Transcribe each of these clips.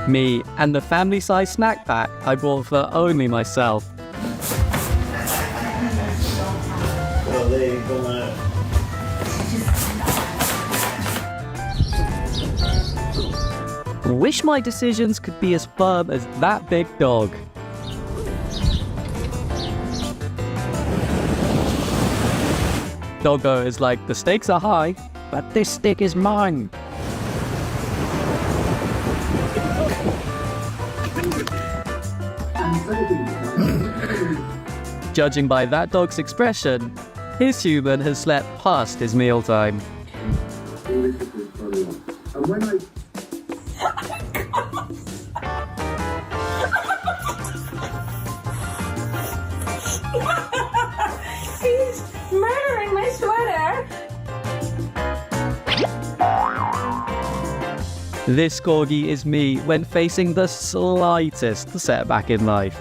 Me and the family-size snack pack I bought for only myself. Wish my decisions could be as firm as that big dog. Doggo is like, the stakes are high, but this stick is mine. Judging by that dog's expression, his human has slept past his mealtime. He's murdering my sweater. This corgi is me when facing the slightest setback in life.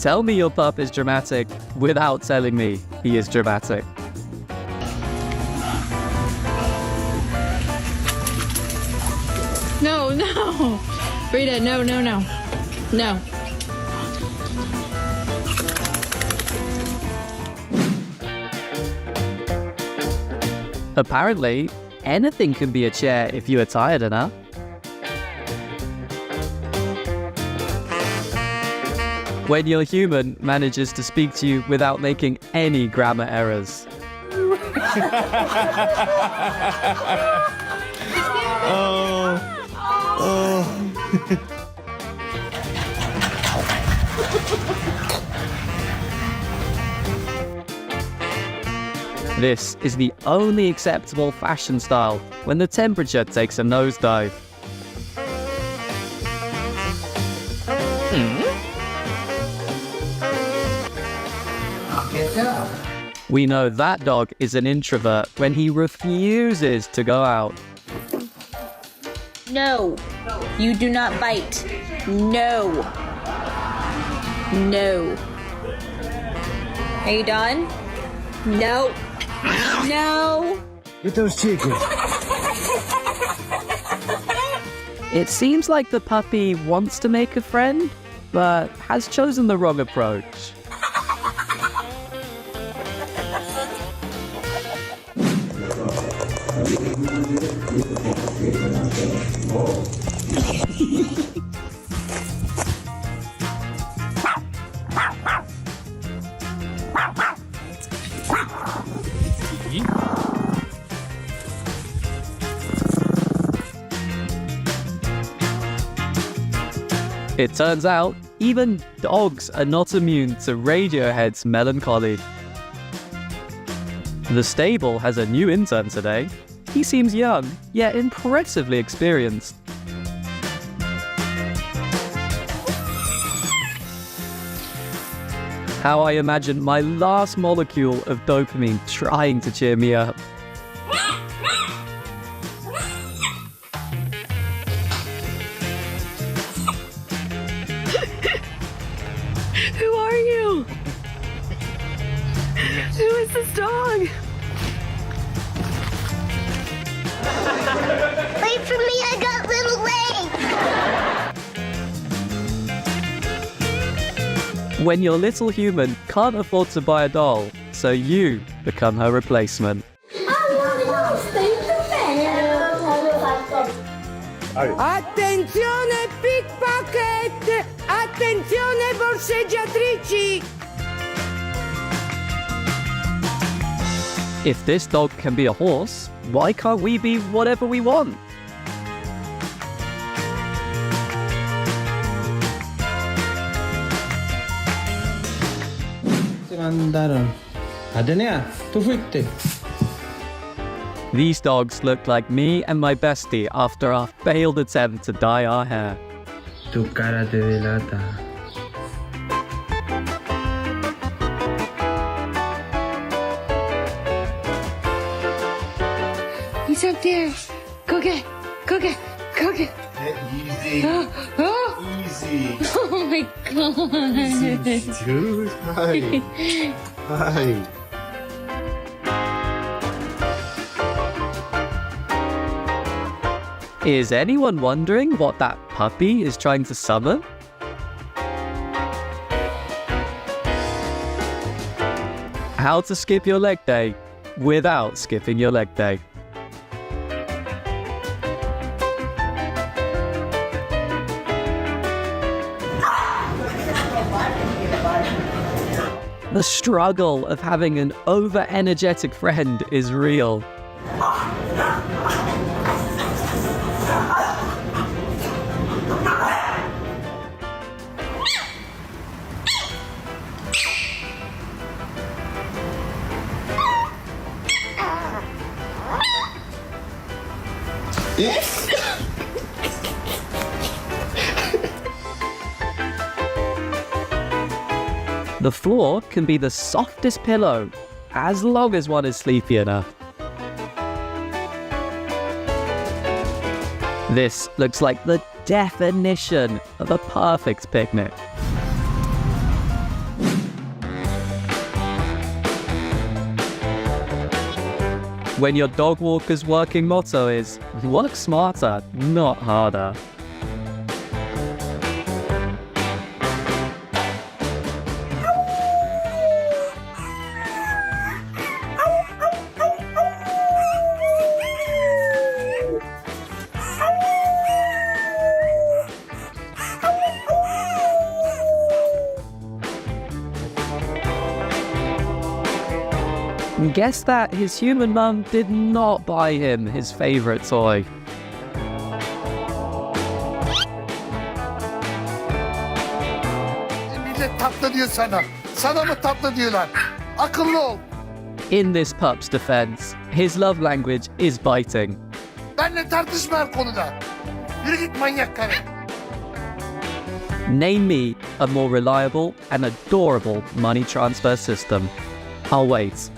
Tell me your pup is dramatic without telling me he is dramatic. No, no. Rita, no. No. Apparently, anything can be a chair if you are tired enough. When your human manages to speak to you without making any grammar errors. This is the only acceptable fashion style when the temperature takes a nosedive. We know that dog is an introvert when he refuses to go out. No, you do not bite. No. No. Are you done? No. No. Get those chickens. It seems like the puppy wants to make a friend, but has chosen the wrong approach. It turns out, even dogs are not immune to Radiohead's melancholy. The stable has a new intern today. He seems young, yet impressively experienced. How I imagine my last molecule of dopamine trying to cheer me up. Who are you? Who is this dog? Wait for me, I got little legs. When your little human can't afford to buy a doll, so you become her replacement. Attenzione pickpocket! Attenzione borseggiatrici! If this dog can be a horse, why can't we be whatever we want? Se mandaron. Atenea, tú fuiste. These dogs look like me and my bestie after our failed attempt to dye our hair. Tu cara te delata. He's up there. Go get. Easy. Oh, Easy. oh my god. Easy. Too tight. Hi. Is anyone wondering what that puppy is trying to summon? How to skip your leg day without skipping your leg day. The struggle of having an over-energetic friend is real. The floor can be the softest pillow, as long as one is sleepy enough. This looks like the definition of a perfect picnic. When your dog walker's working motto is, work smarter, not harder. Guess that his human mum did not buy him his favorite toy. Millet tatlı diyor sana. Sana mı tatlı diyorlar? Akıllı ol. In this pup's defense, his love language is biting. Benle tartışma her konuda. Yürü git manyak karı. Name me a more reliable and adorable money transfer system. I'll wait.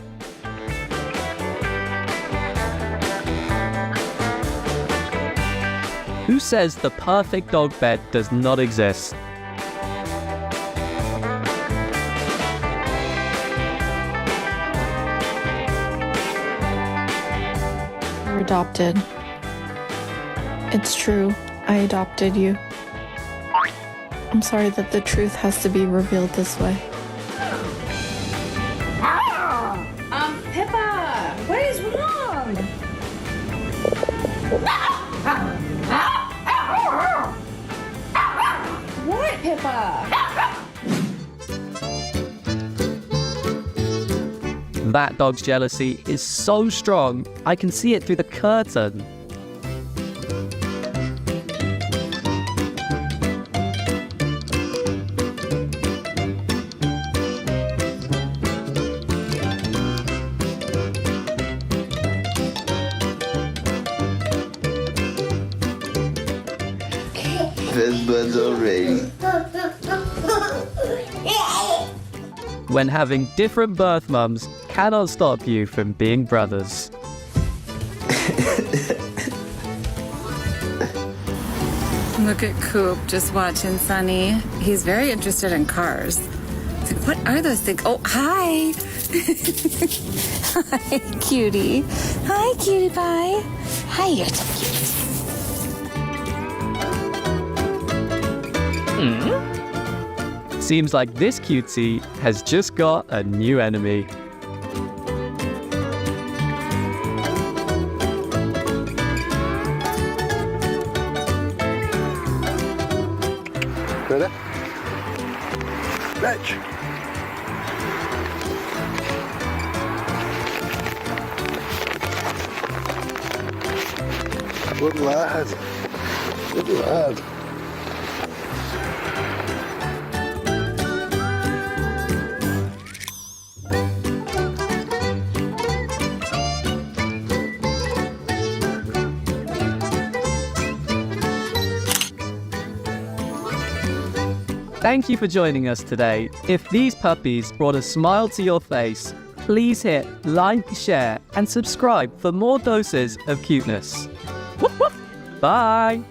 Who says the perfect dog bed does not exist? You're adopted. It's true. I adopted you. I'm sorry that the truth has to be revealed this way. Pippa, what is wrong? What, Pippa? That dog's jealousy is so strong, I can see it through the curtain. Bed buds already. When having different birth mums cannot stop you from being brothers. Look at Coop just watching Sonny. He's very interested in cars. It's like, what are those things? Oh, hi. Hi, cutie. Hi, cutie pie. Hi, you're so cute. Seems like this cutie has just got a new enemy. Böyle. Geç. Good lad. Good lad. Thank you for joining us today. If these puppies brought a smile to your face, please hit like, share, and subscribe for more doses of cuteness. Woof, woof. Bye!